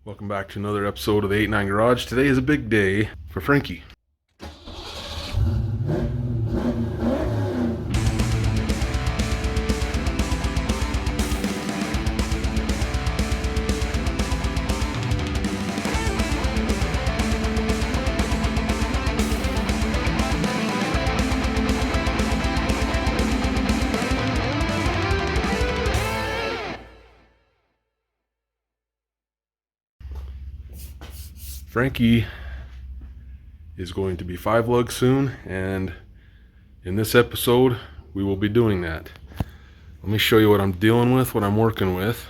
Welcome back to another episode of the 8-9 Garage. Today is a big day for Frankie. Frankie is going to be 5 lug soon, and in this episode we will be doing that. Let me show you what I'm dealing with, what I'm working with.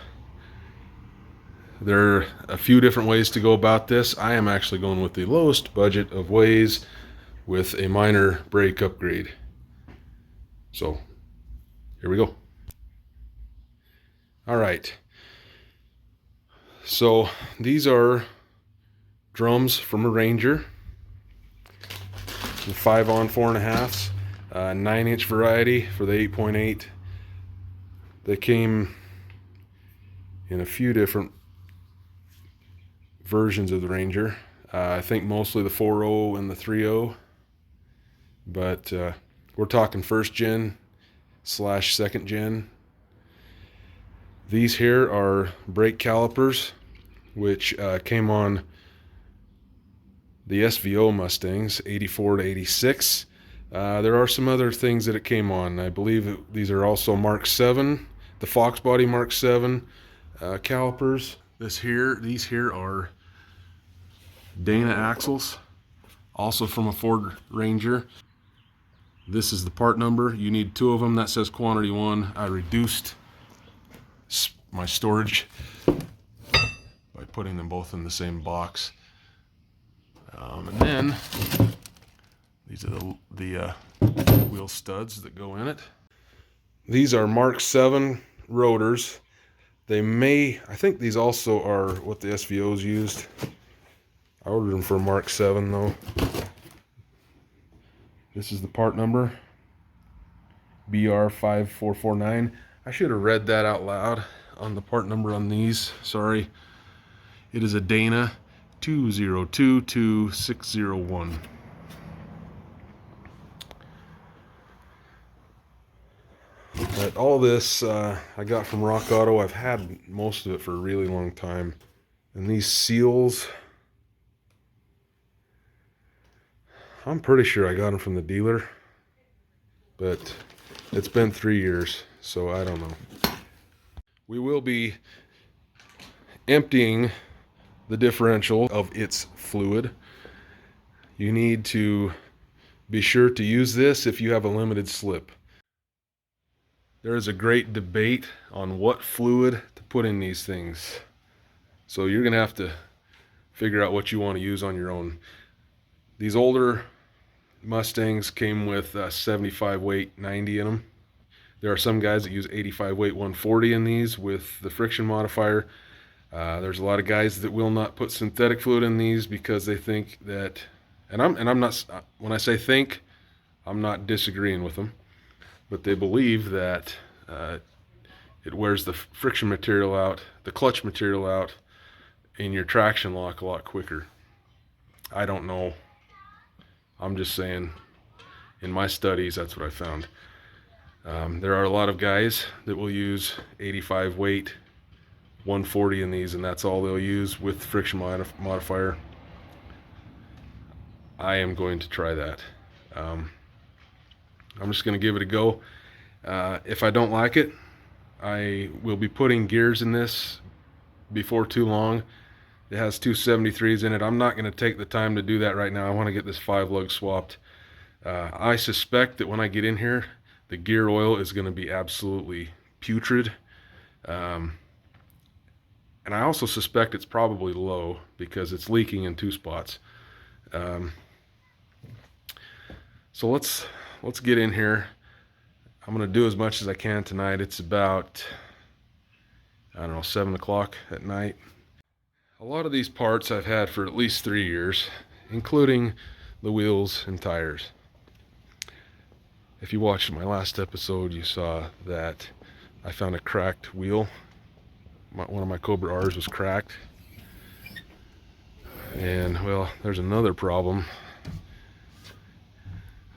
There are a few different ways to go about this. I am actually going with the lowest budget of ways with a minor brake upgrade. So here we go. Alright, so these are drums from a Ranger, 5 on 4.5, 9-inch variety for the 8.8. They came in a few different versions of the Ranger. I think mostly the 4.0 and the 3.0, but we're talking first gen / second gen. These here are brake calipers, which came on the SVO Mustangs, 84 to 86. There are some other things that it came on. I believe these are also Mark 7, the Fox Body Mark 7 calipers. These here are Dana axles, also from a Ford Ranger. This is the part number. You need 2 of them. That says quantity 1. I reduced my storage by putting them both in the same box. And then these are the wheel studs that go in it. These are Mark 7 rotors. I think these also are what the SVOs used. I ordered them for Mark 7 though. This is the part number, BR5449. I should have read that out loud on the part number on these. Sorry. It is a Dana 2022601. But all this I got from Rock Auto. I've had most of it for a really long time. And these seals, I'm pretty sure I got them from the dealer, but it's been 3 years, so I don't know. We will be emptying the differential of its fluid. You need to be sure to use this if you have a limited slip. There is a great debate on what fluid to put in these things, so you're gonna have to figure out what you want to use on your own. These older Mustangs came with 75 weight 90 in them. There are some guys that use 85 weight 140 in these with the friction modifier. There's a lot of guys that will not put synthetic fluid in these because they think that, and I'm not, when I say think, I'm not disagreeing with them, but they believe that it wears the friction material out, the clutch material out in your traction lock a lot quicker. I don't know. I'm just saying, in my studies, that's what I found. There are a lot of guys that will use 85 weight 140 in these, and that's all they'll use with friction modifier. I am going to try that. I'm just going to give it a go. If I don't like it, I will be putting gears in this before too long. It has 273s in it. I'm not going to take the time to do that right now. I want to get this 5 lug swapped. I suspect that when I get in here, the gear oil is going to be absolutely putrid. And I also suspect it's probably low because it's leaking in 2 spots. So let's get in here. I'm going to do as much as I can tonight. It's about, I don't know, 7 o'clock at night. A lot of these parts I've had for at least 3 years, including the wheels and tires. If you watched my last episode, you saw that I found a cracked wheel. One of my Cobra R's was cracked. And well, there's another problem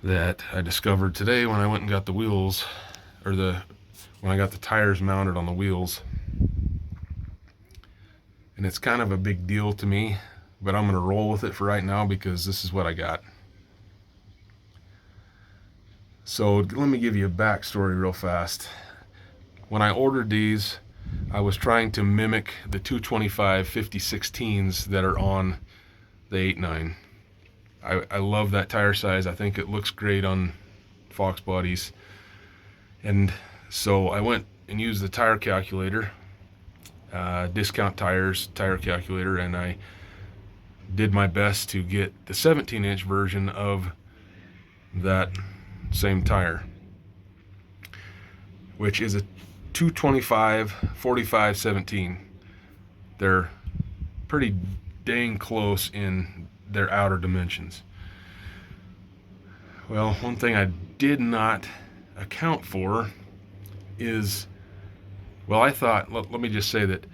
that I discovered today when I went and got the wheels, or when I got the tires mounted on the wheels. And it's kind of a big deal to me, but I'm gonna roll with it for right now because this is what I got. So let me give you a backstory real fast. When I ordered these, I was trying to mimic the 225 50/16s that are on the 8.9. I love that tire size. I think it looks great on Fox bodies. And so I went and used the tire calculator, Discount Tires tire calculator, and I did my best to get the 17-inch version of that same tire, which is a 225 45 17. They're pretty dang close in their outer dimensions. Well, one thing I did not account for is, well, I thought, let me just say that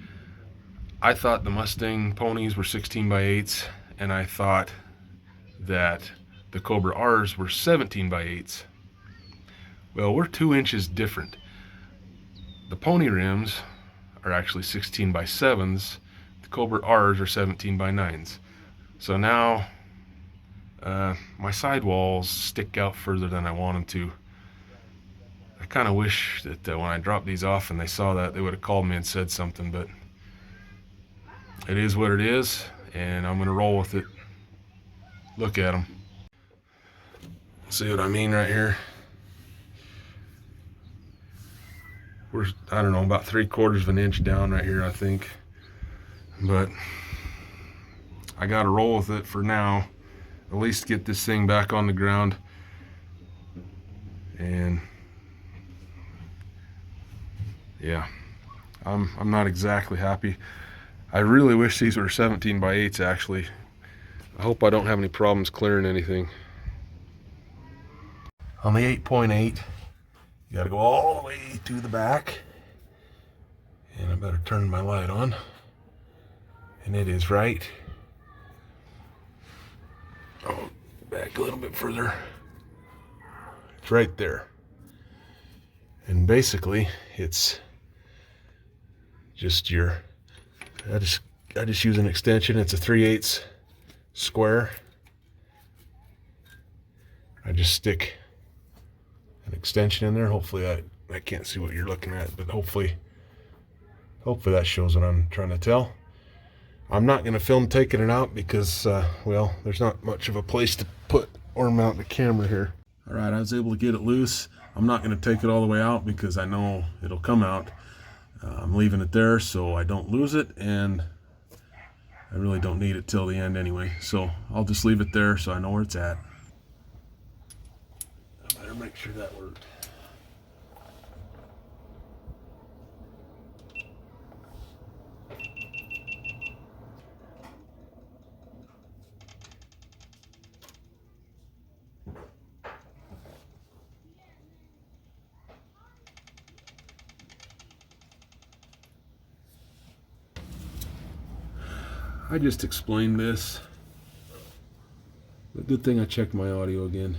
I thought the Mustang ponies were 16x8s, and I thought that the Cobra R's were 17x8s. Well, we're 2 inches different. The pony rims are actually 16x7s. The Cobra R's are 17x9s. So now my sidewalls stick out further than I want them to. I kind of wish that when I dropped these off and they saw that, they would have called me and said something, but it is what it is, and I'm gonna roll with it. Look at them. See what I mean right here? We're, I don't know, about 3/4 of an inch down right here, I think. But I gotta roll with it for now. At least get this thing back on the ground. And yeah, I'm not exactly happy. I really wish these were 17x8s actually. I hope I don't have any problems clearing anything. On the 8.8, you gotta go all the way to the back. And I better turn my light on. And it is right. Oh, back a little bit further. It's right there. And basically, it's just your, I just use an extension. It's a 3/8 square. I just stick an extension in there. Hopefully I can't see what you're looking at, but hopefully that shows what I'm trying to tell. I'm not going to film taking it out because, well, there's not much of a place to put or mount the camera here. All right, I was able to get it loose. I'm not going to take it all the way out because I know it'll come out. I'm leaving it there so I don't lose it, and I really don't need it till the end anyway. So I'll just leave it there so I know where it's at. I better make sure that worked. I just explained this. But good thing I checked my audio again.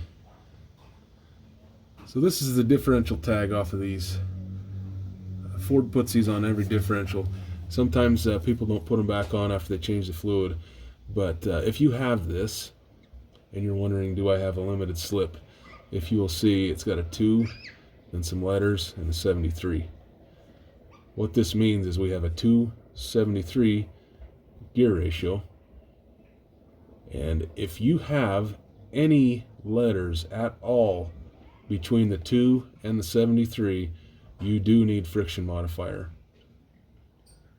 So this is the differential tag off of these. Ford puts these on every differential. Sometimes people don't put them back on after they change the fluid. But if you have this, and you're wondering, do I have a limited slip? If you will see, it's got a 2, and some letters, and a 73. What this means is we have a 2/73 gear ratio, and if you have any letters at all between the 2 and the 73, you do need friction modifier.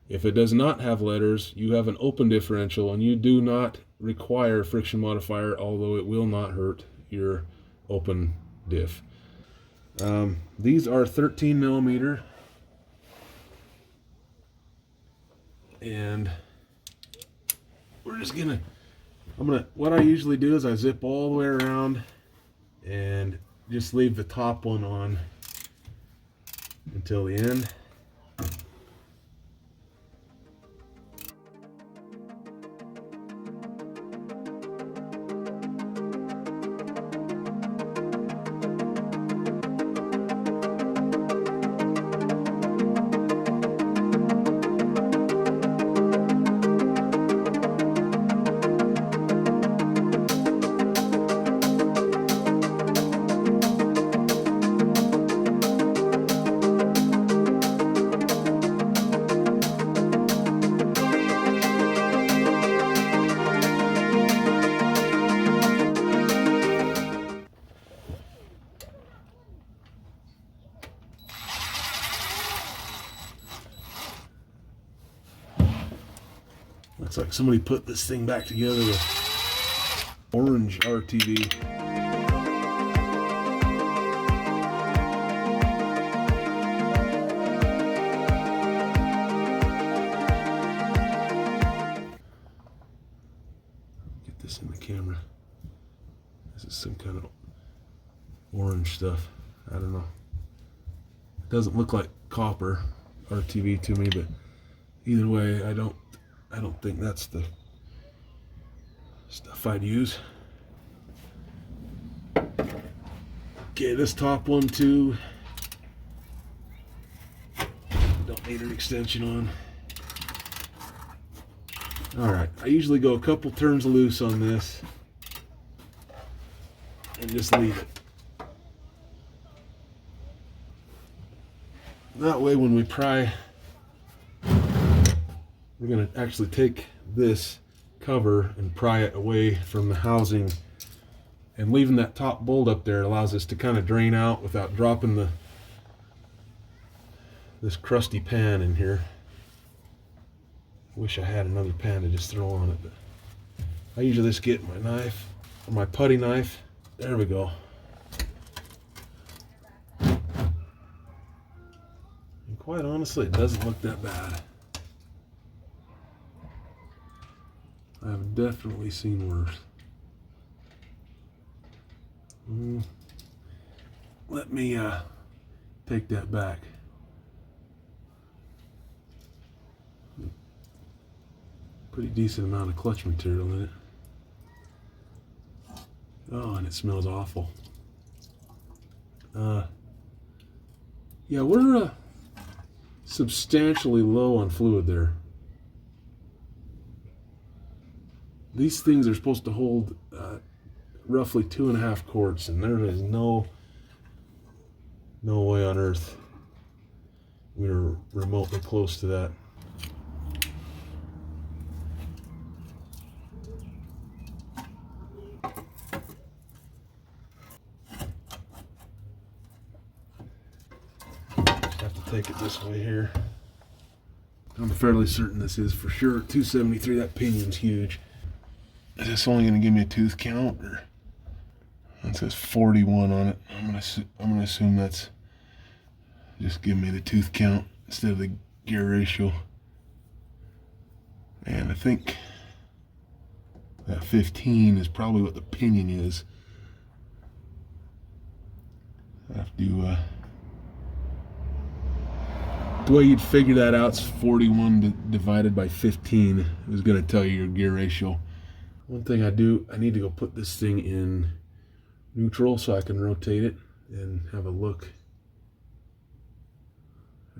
If it does not have letters, you have an open differential and you do not require friction modifier, although it will not hurt your open diff. These are 13 millimeter, and we're just gonna, what I usually do is I zip all the way around and just leave the top one on until the end. I Looks like somebody put this thing back together with orange RTV. Get this in the camera. This is some kind of orange stuff. I don't know. It doesn't look like copper RTV to me, but either way, I don't think that's the stuff I'd use. Okay, this top one too. Don't need an extension on. Alright, I usually go a couple turns loose on this and just leave it. That way when we pry, we're going to actually take this cover and pry it away from the housing, and leaving that top bolt up there allows us to kind of drain out without dropping this crusty pan in here. Wish I had another pan to just throw on it, but I usually just get my knife or my putty knife. There we go. And quite honestly, it doesn't look that bad. I've definitely seen worse. Let me take that back. Pretty decent amount of clutch material in it. Oh, and it smells awful. Yeah, we're substantially low on fluid there. These things are supposed to hold roughly 2.5 quarts, and there is no way on earth we're remotely close to that. Have to take it this way here. I'm fairly certain this is for sure 273. That pinion's huge. Is this only going to give me a tooth count, or it says 41 on it? I'm gonna assume that's just giving me the tooth count instead of the gear ratio. And I think that 15 is probably what the pinion is. I have to the way you'd figure that out is 41 divided by 15 is going to tell you your gear ratio. One thing I need to go put this thing in neutral so I can rotate it and have a look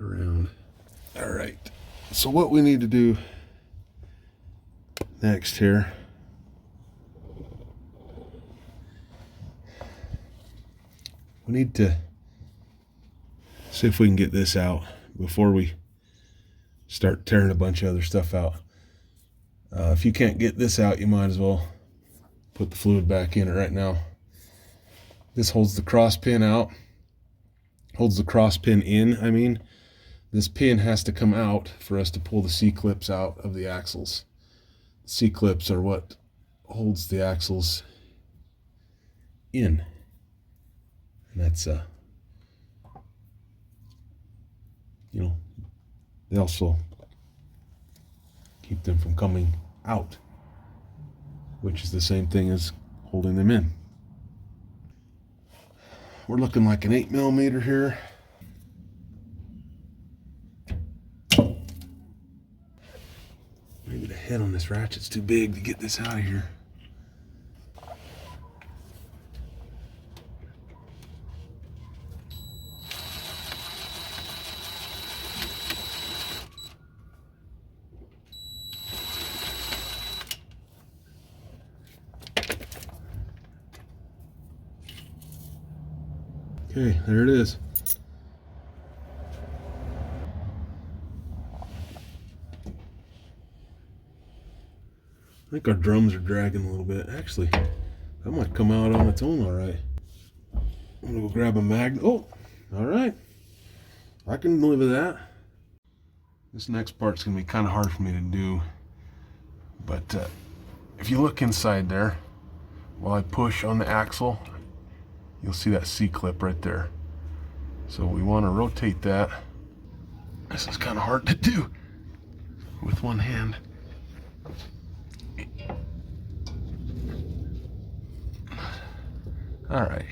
around. All right, so what we need to do next here, we need to see if we can get this out before we start tearing a bunch of other stuff out. If you can't get this out, you might as well put the fluid back in it right now. This holds the cross pin out, holds the cross pin in. I mean, this pin has to come out for us to pull the C-clips out of the axles. C-clips are what holds the axles in, and that's you know, they also keep them from coming out, which is the same thing as holding them in. We're looking like an 8mm here. Maybe the head on this ratchet's too big to get this out of here. Okay, there it is. I think our drums are dragging a little bit. Actually, that might come out on its own all right. I'm gonna go grab a magnet. Oh, all right. I can live with that. This next part's gonna be kind of hard for me to do. But if you look inside there, while I push on the axle, you'll see that C-clip right there. So we want to rotate that. This is kind of hard to do with one hand. All right,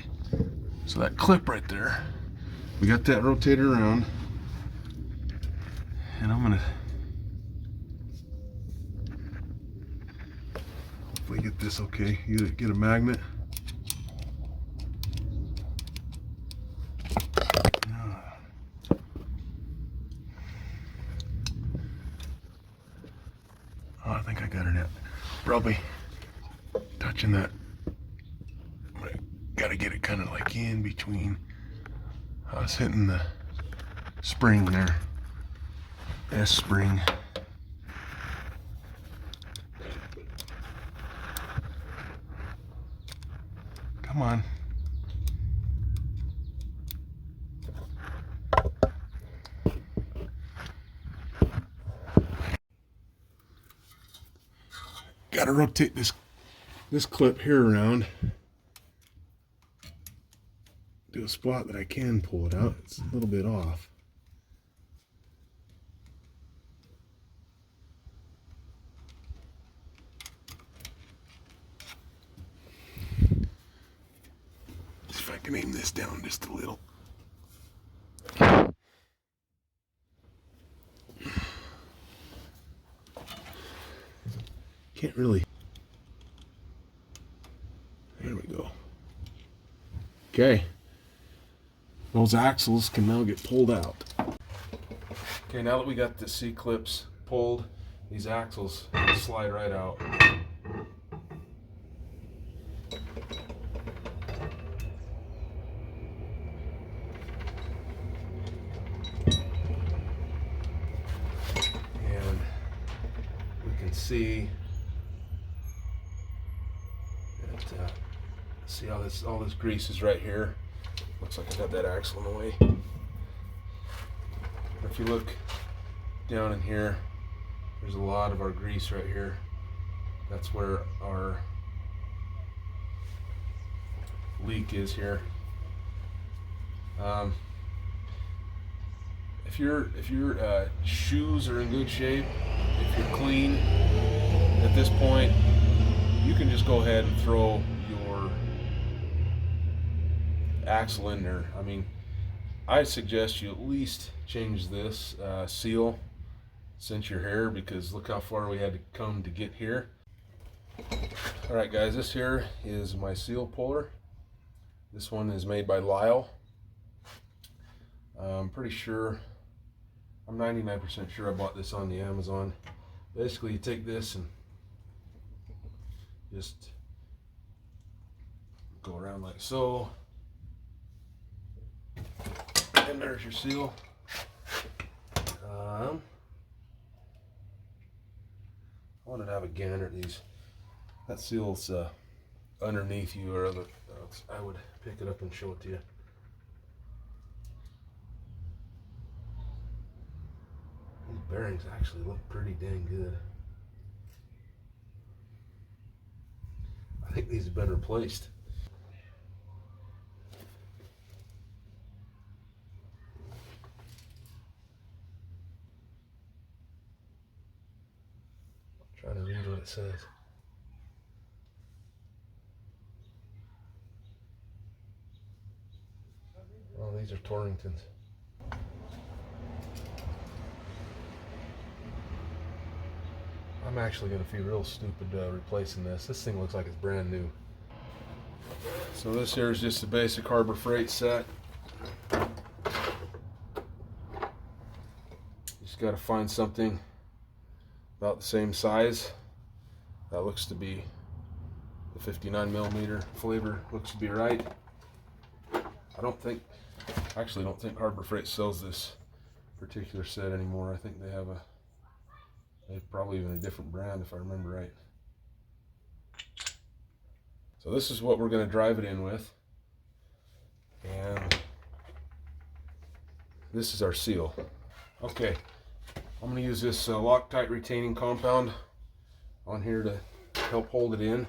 so that clip right there, we got that rotated around, and I'm gonna hopefully get this okay. You get a magnet. Oh, I think I got it out. Probably touching that. Got to get it kind of like in between. I was hitting the spring there. S spring. Come on. Got to rotate this clip here around. Do a spot that I can pull it out. It's a little bit off. See if I can aim this down just a little. Can't really. There we go. Okay. Those axles can now get pulled out. Okay, now that we got the C-clips pulled, these axles slide right out. And we can see that, see how all this grease is right here. Looks like I got that axle in the way. If you look down in here, there's a lot of our grease right here. That's where our leak is here. If your shoes are in good shape, if you're clean, at this point, you can just go ahead and throw your axle in there. I mean, I suggest you at least change this seal, cinch your hair, because look how far we had to come to get here. Alright guys, this here is my seal puller. This one is made by Lyle. I'm pretty sure, I'm 99% sure I bought this on the Amazon. Basically you take this and just go around like so. And there's your seal. I wanted to have a gander at these. That seal's underneath you, or I would pick it up and show it to you. These bearings actually look pretty dang good. I think these have been replaced. Trying to read what it says. Oh, these are Torringtons. I'm actually going to feel real stupid replacing this. This thing looks like it's brand new. So this here is just a basic Harbor Freight set. Just got to find something about the same size. That looks to be the 59mm flavor. Looks to be right. I actually don't think Harbor Freight sells this particular set anymore. I think they have probably even a different brand if I remember right. So this is what we're going to drive it in with. And this is our seal. Okay, I'm going to use this Loctite retaining compound on here to help hold it in.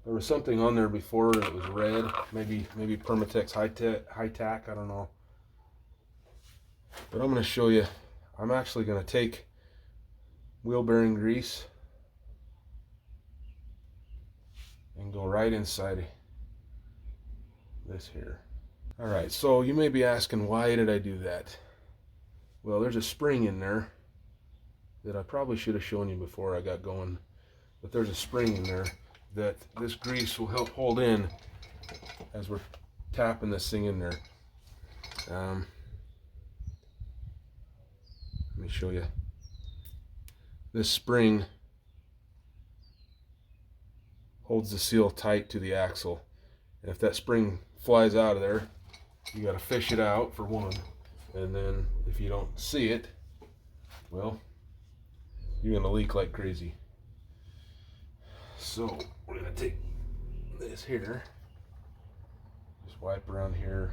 There was something on there before that was red, maybe Permatex high tack, I don't know. But I'm going to show you. I'm actually going to take wheel bearing grease and go right inside this here. All right, so you may be asking, why did I do that? Well, there's a spring in there that I probably should have shown you before I got going, but there's a spring in there that this grease will help hold in as we're tapping this thing in there. Let me show you. This spring holds the seal tight to the axle, and if that spring flies out of there, you got to fish it out for one, and then if you don't see it, well, you're gonna leak like crazy. So we're gonna take this here, just wipe around here.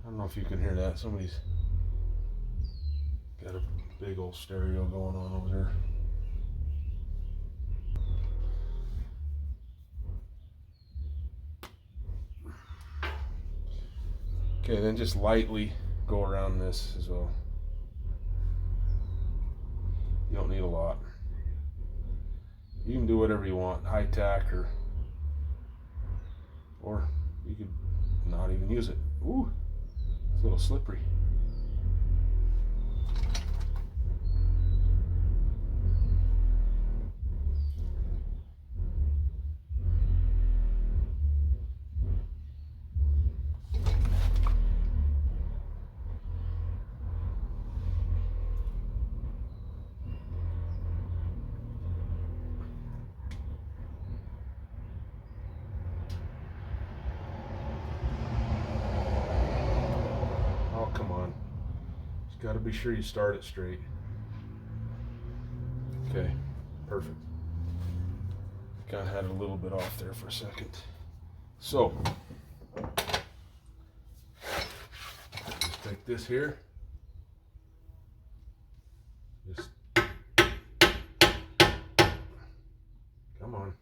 I don't know if you can hear that. Somebody's got a big old stereo going on over there. Okay, then just lightly go around this as well. You don't need a lot. You can do whatever you want, high tack, or you could not even use it. Ooh, it's a little slippery. Come on. Just got to be sure you start it straight. Okay, perfect. Kind of had it a little bit off there for a second. So, just take this here. Just come on.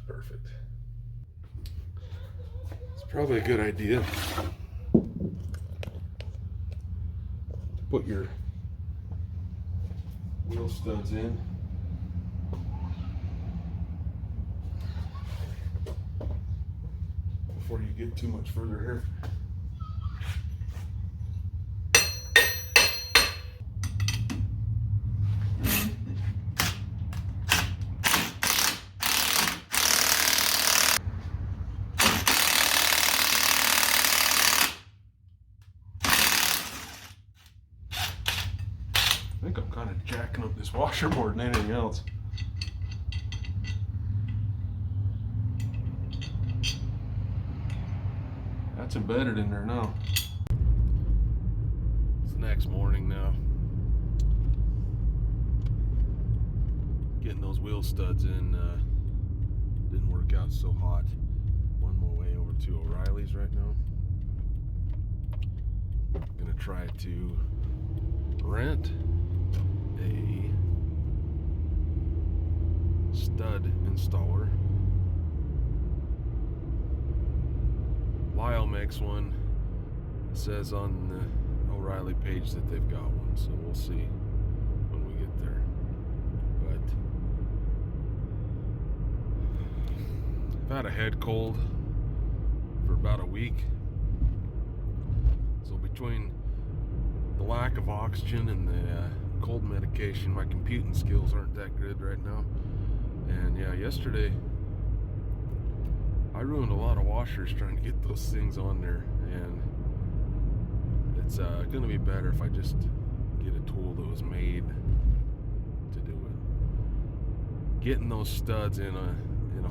Perfect. It's probably a good idea to put your wheel studs in. Before you get too much further here. I think I'm kind of jacking up this washer more than anything else. That's embedded in there now. It's the next morning now. Getting those wheel studs in didn't work out so hot. One more way over to O'Reilly's right now. I'm gonna try to rent a stud installer. Lyle makes one. It says on the O'Reilly page that they've got one, so we'll see when we get there. But I've had a head cold for about a week, so between the lack of oxygen and the cold medication, my computing skills aren't that good right now. And yeah, yesterday I ruined a lot of washers trying to get those things on there, and it's gonna be better if I just get a tool that was made to do it. Getting those studs in a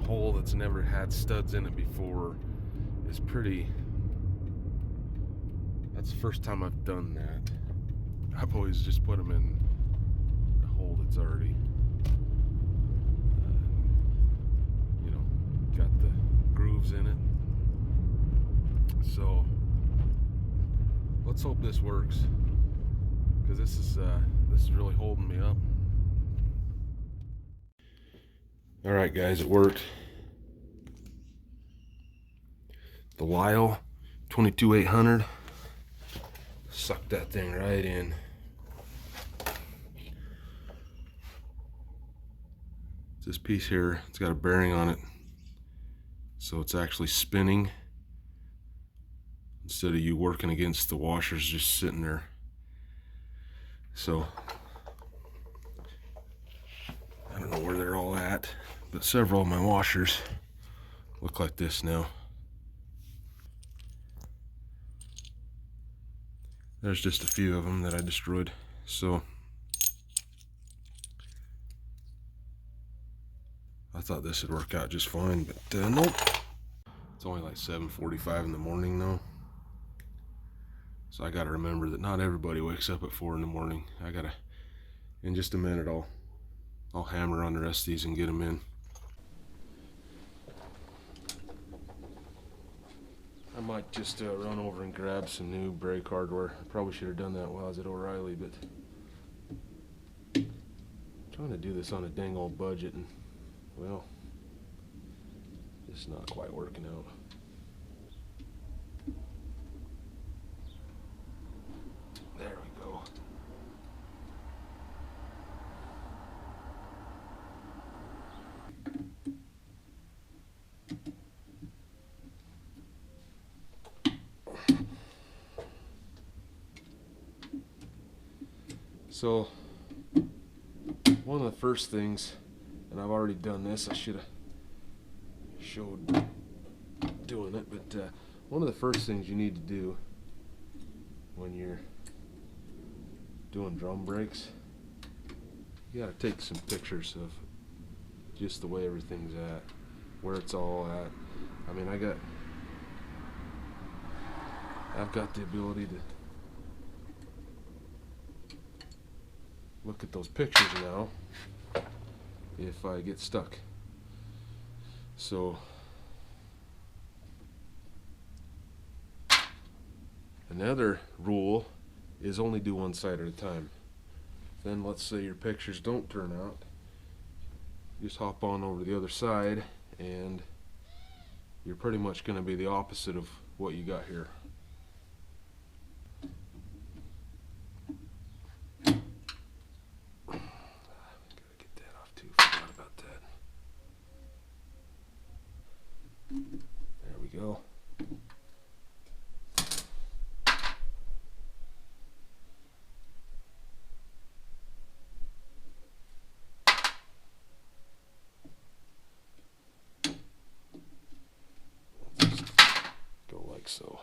hole that's never had studs in it before is pretty. That's the first time I've done that. I've always just put them in a hole that's already, you know, got the grooves in it. So let's hope this works, because this is really holding me up. All right, guys, it worked. The Lyle 22800 sucked that thing right in. This piece here, it's got a bearing on it, so it's actually spinning instead of you working against the washers just sitting there. So I don't know where they're all at, but several of my washers look like this now. There's just a few of them that I destroyed. So I thought this would work out just fine, but nope. It's only like 7:45 in the morning now. So I gotta remember that not everybody wakes up at 4 in the morning. In just a minute, I'll hammer on the rest of these and get them in. I might just run over and grab some new brake hardware. I probably should have done that while I was at O'Reilly, but I'm trying to do this on a dang old budget, and well, it's not quite working out. There we go. So one of the first things, and I've already done this, I should have showed doing it, but one of the first things you need to do when you're doing drum brakes, you gotta take some pictures of just the way everything's at, where it's all at. I mean, I've got the ability to look at those pictures now if I get stuck. So another rule is only do one side at a time. Then let's say your pictures don't turn out, just hop on over to the other side and you're pretty much going to be the opposite of what you got here. There we go. Just go like so.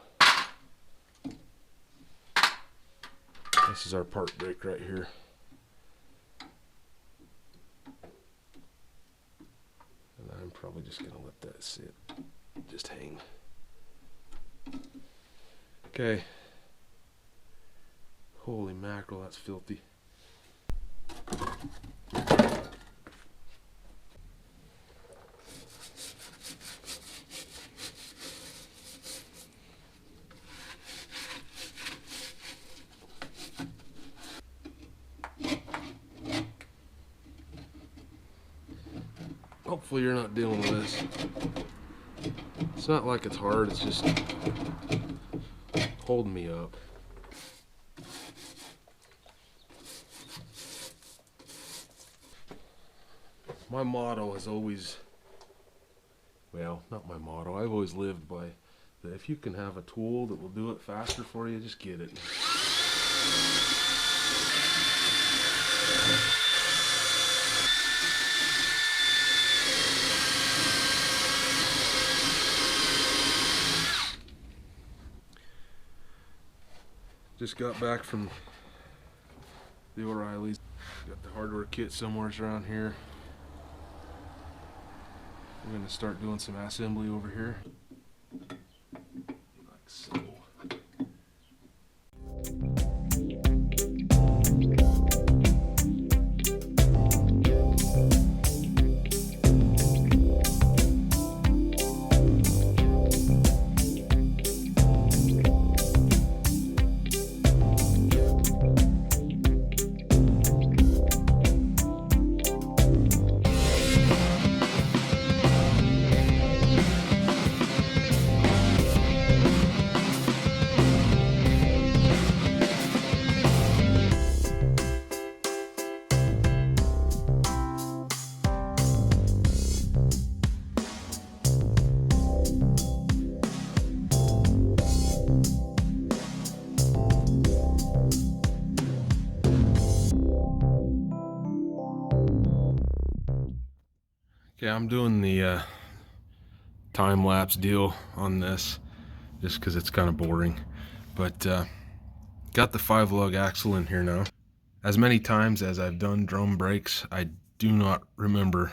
This is our part brake right here. And I'm probably just going to let that sit. Just hang. Okay. Holy mackerel, that's filthy. Hopefully you're not dealing with this. It's not like it's hard, it's just holding me up. My motto is always, well, not my motto, I've always lived by that if you can have a tool that will do it faster for you, just get it. Just got back from the O'Reilly's. Got the hardware kit somewhere around here. We're going to start doing some assembly over here. So okay, I'm doing the time-lapse deal on this just because it's kind of boring, but got the 5-lug axle in here now. As many times as I've done drum brakes, I do not remember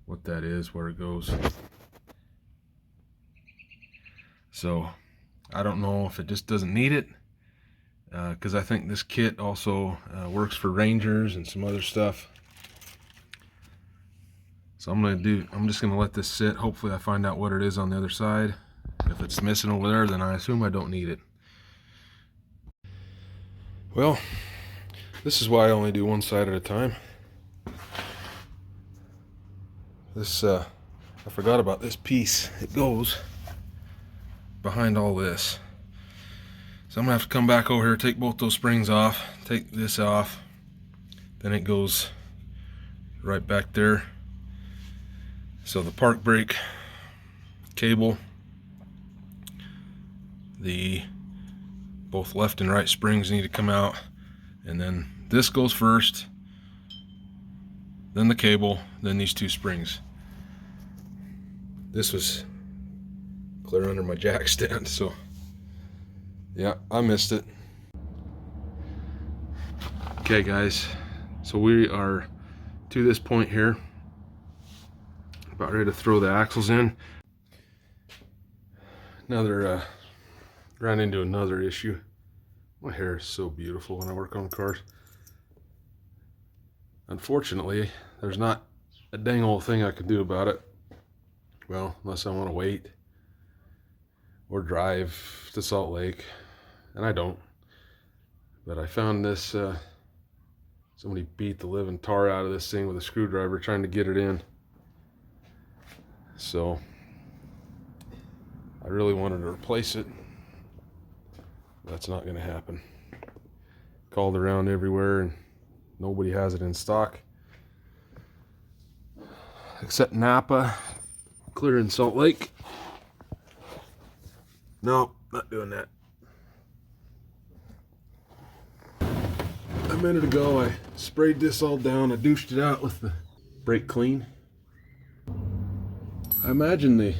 what that is, where it goes. So I don't know if it just doesn't need it, because I think this kit also works for Rangers and some other stuff. So I'm just gonna let this sit. Hopefully I find out what it is on the other side. If it's missing over there, then I assume I don't need it. Well, this is why I only do one side at a time. This, I forgot about this piece. It goes behind all this. So I'm gonna have to come back over here, take both those springs off, take this off, then it goes right back there. So the park brake cable, the both left and right springs need to come out, and then this goes first, then the cable, then these two springs. This was clear under my jack stand, so yeah, I missed it. Okay guys, so we are to this point here, about ready to throw the axles in. Ran into another issue. My hair is so beautiful when I work on cars. Unfortunately, there's not a dang old thing I can do about it. Well, unless I want to wait or drive to Salt Lake, and I don't. But I found this, somebody beat the living tar out of this thing with a screwdriver trying to get it in. So I really wanted to replace it. That's not going to happen. Called around everywhere and nobody has it in stock except Napa, clear in Salt Lake. No, not doing that. A minute ago I sprayed this all down. I douched it out with the brake clean. I imagine they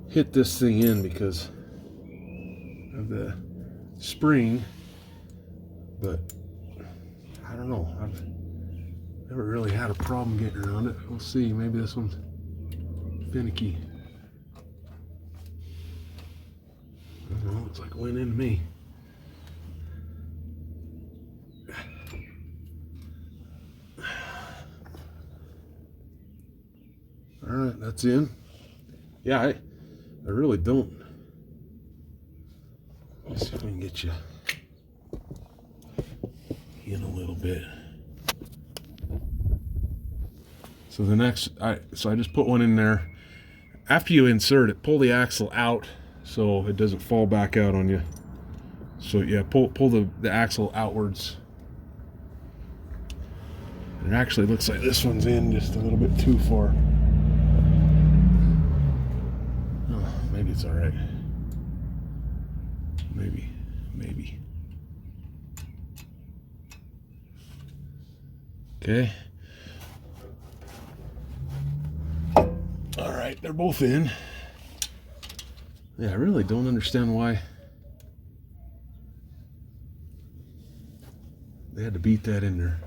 hit this thing in because of the spring, but I don't know. I've never really had a problem getting around it. We'll see. Maybe this one's finicky. I don't know. Looks like it went into me. All right, that's in. Yeah, I really don't. Let's see if we can get you in a little bit. So the next, so I just put one in there. After you insert it, pull the axle out so it doesn't fall back out on you. So yeah, pull the axle outwards. And it actually looks like this one's in just a little bit too far. Oh, maybe it's all right. Maybe. Okay. All right, they're both in. Yeah, I really don't understand why they had to beat that in there.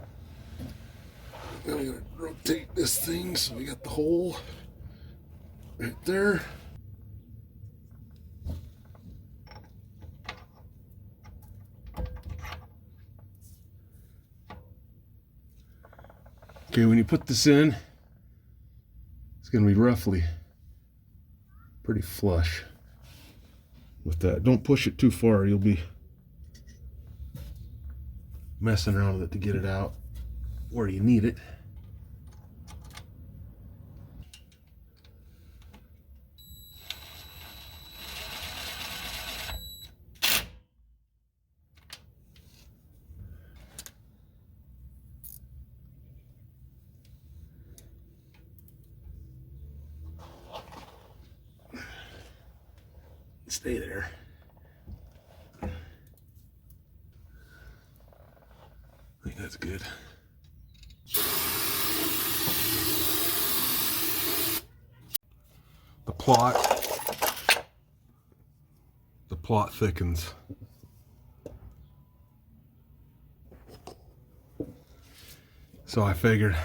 Now I'm gonna rotate this thing so we got the hole right there. Okay, when you put this in, it's going to be roughly pretty flush with that. Don't push it too far. You'll be messing around with it to get it out where you need it. Stay there. I think that's good. The plot thickens. So I figured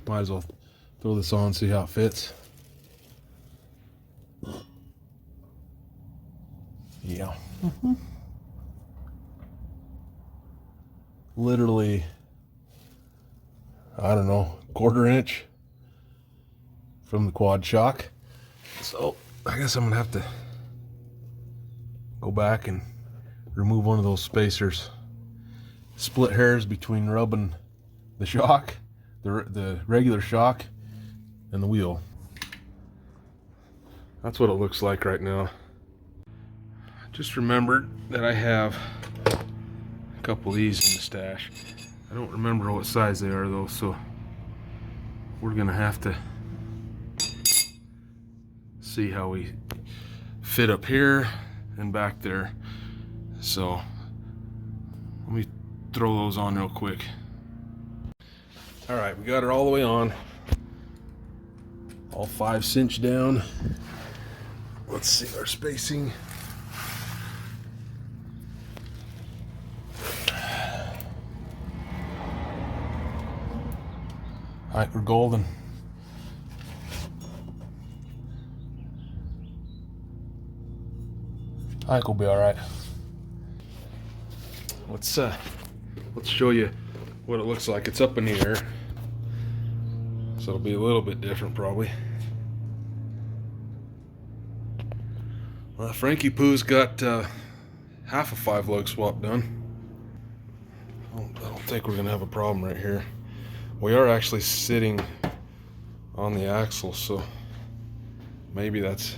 might as well throw this on, see how it fits. Yeah. Literally, I don't know, 1/4 inch from the quad shock. So I guess I'm gonna have to go back and remove one of those spacers. Split hairs between rubbing the shock, the regular shock, and the wheel. That's what it looks like right now. Just remembered that I have a couple of these in the stash. I don't remember what size they are though, so we're gonna have to see how we fit up here and back there. So let me throw those on real quick. All right, we got it all the way on. All 5 cinch down. Let's see our spacing. All right, we're golden. I think we'll be all right. Let's show you what it looks like. It's up in the air, so it'll be a little bit different probably. Frankie Pooh's got half a 5-lug swap done. I don't think we're gonna have a problem right here. We are actually sitting on the axle, so maybe that's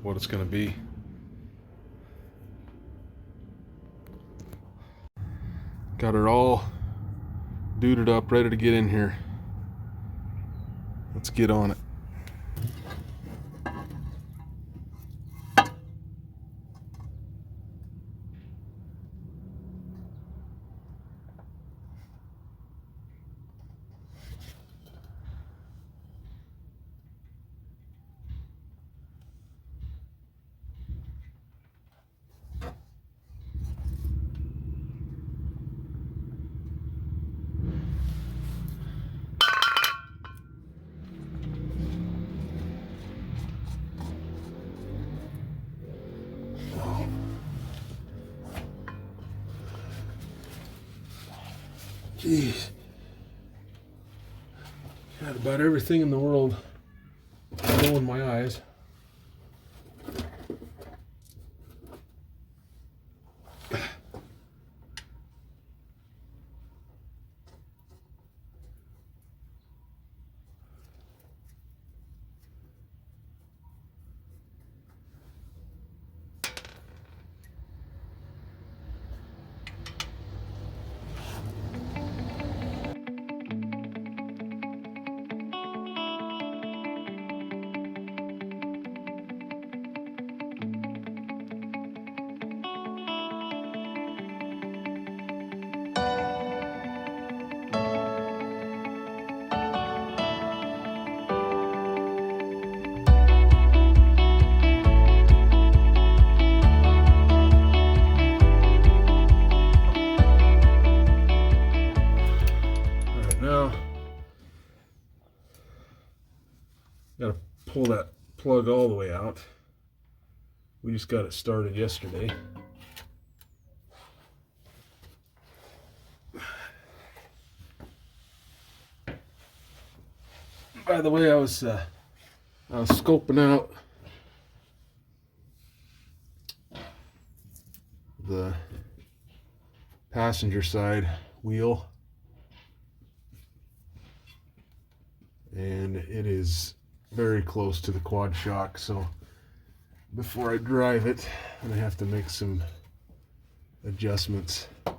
what it's gonna be. Got her all duded up, ready to get in here. Let's get on it. Jeez. Got about everything in the world going in my eyes. Got to pull that plug all the way out. We just got it started yesterday. By the way, I was scoping out the passenger side wheel, and it is very close to the quad shock, so before I drive it, I'm gonna have to make some adjustments. I'm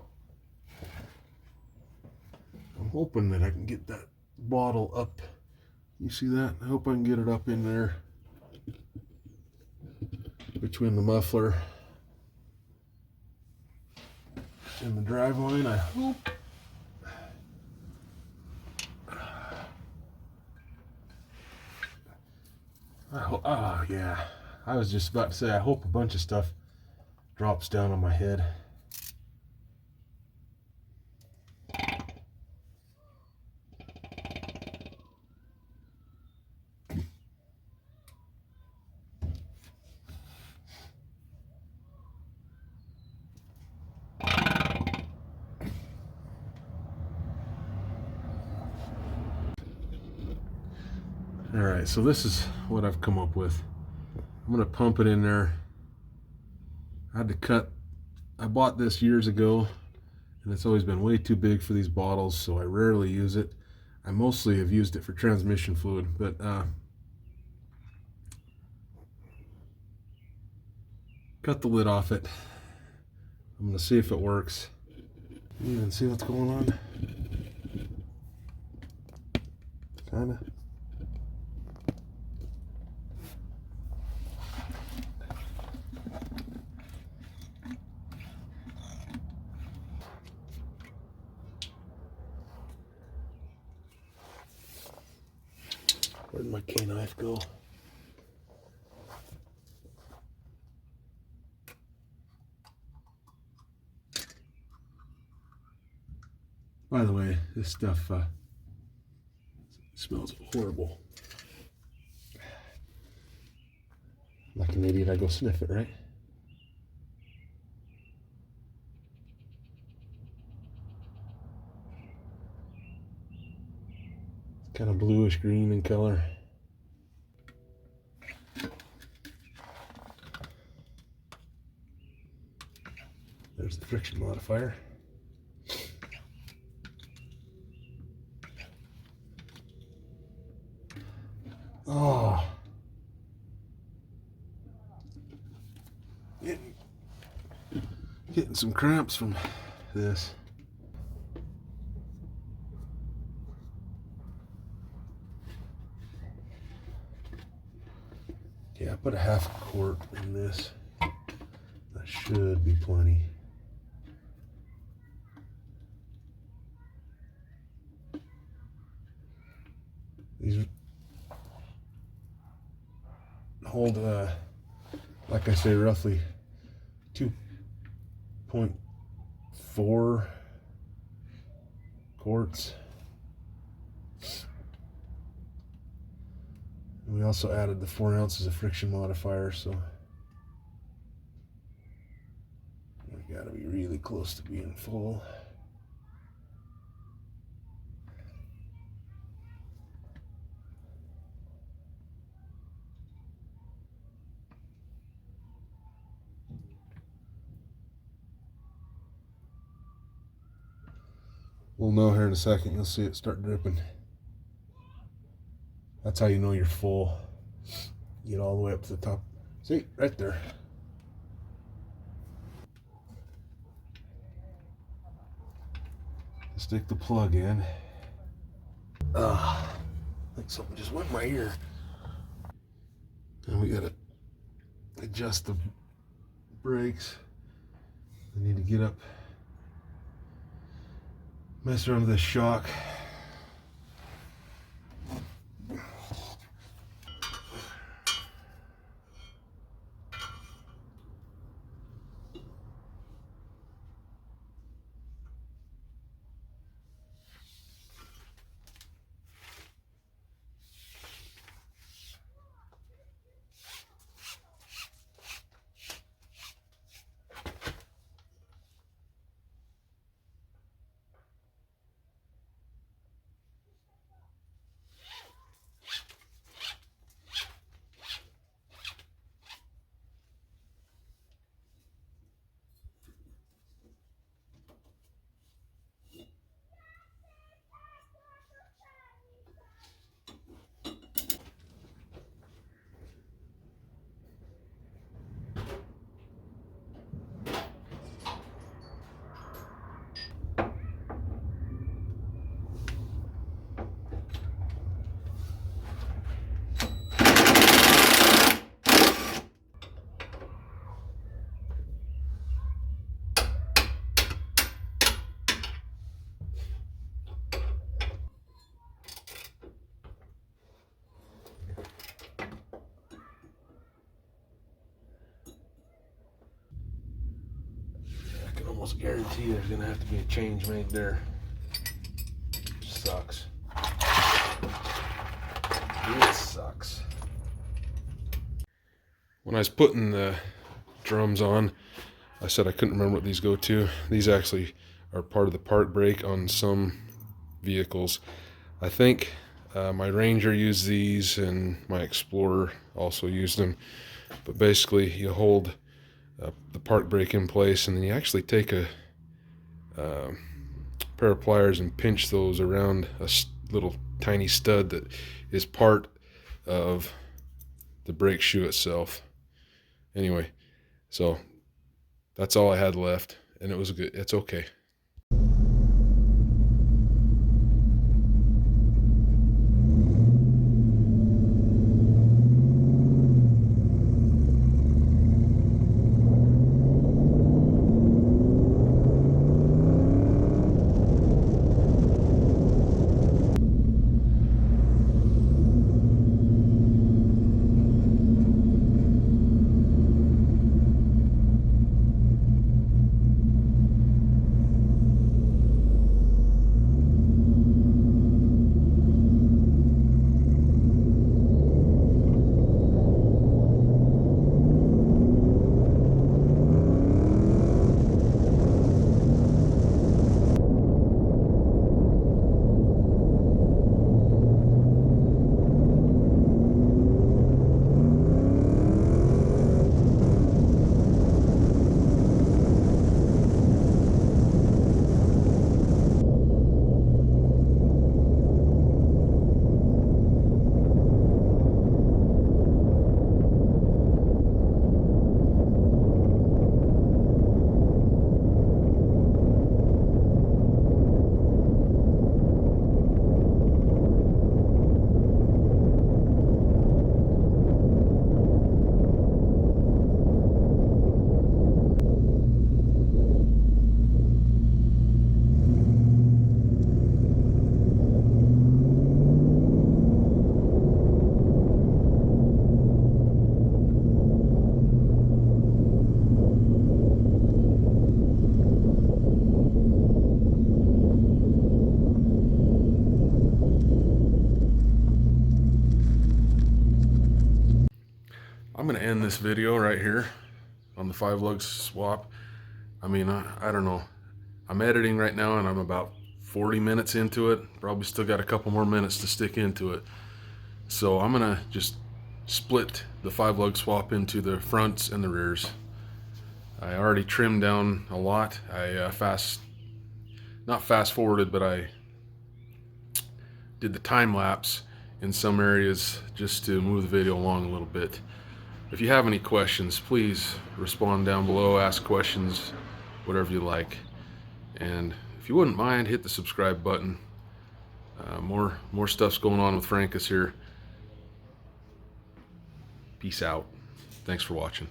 hoping that I can get that bottle up. You see that? I hope I can get it up in there between the muffler and the drive line. I hope. Oh yeah, I was just about to say, I hope a bunch of stuff drops down on my head. All right, so this is what I've come up with. I'm gonna pump it in there. I had to cut, I bought this years ago, and it's always been way too big for these bottles, so I rarely use it. I mostly have used it for transmission fluid, but cut the lid off it. I'm gonna see if it works. You even see what's going on? Kinda. Where'd my K-knife go? By the way, this stuff smells horrible. Like an idiot, I go sniff it, right? It's kind of bluish green in color. There's the friction modifier. Oh, getting some cramps from this. Yeah, I put a half quart in this. That should be plenty. These hold, like I say, roughly 2.4 quarts. And we also added the 4 ounces of friction modifier, so we gotta be really close to being full. We'll know here in a second. You'll see it start dripping. That's how you know you're full. Get all the way up to the top. See, right there. Stick the plug in. I think something just went in my ear. And we gotta adjust the brakes. I need to get up, mess around with this shock. almost guarantee there's gonna have to be a change made there. Sucks. It sucks. When I was putting the drums on, I said I couldn't remember what these go to. These actually are part of the park brake on some vehicles. I think my Ranger used these and my Explorer also used them. But basically you hold the park brake in place, and then you actually take a pair of pliers and pinch those around a little tiny stud that is part of the brake shoe itself. Anyway, so that's all I had left, and it was good. It's okay. I'm going to end this video right here on the 5-lug swap. I mean, I don't know. I'm editing right now and I'm about 40 minutes into it. Probably still got a couple more minutes to stick into it. So I'm going to just split the 5-lug swap into the fronts and the rears. I already trimmed down a lot. I not fast forwarded, but I did the time lapse in some areas just to move the video along a little bit. If you have any questions, please respond down below, ask questions, whatever you like. And if you wouldn't mind, hit the subscribe button. More stuff's going on with Frankus here. Peace out. Thanks for watching.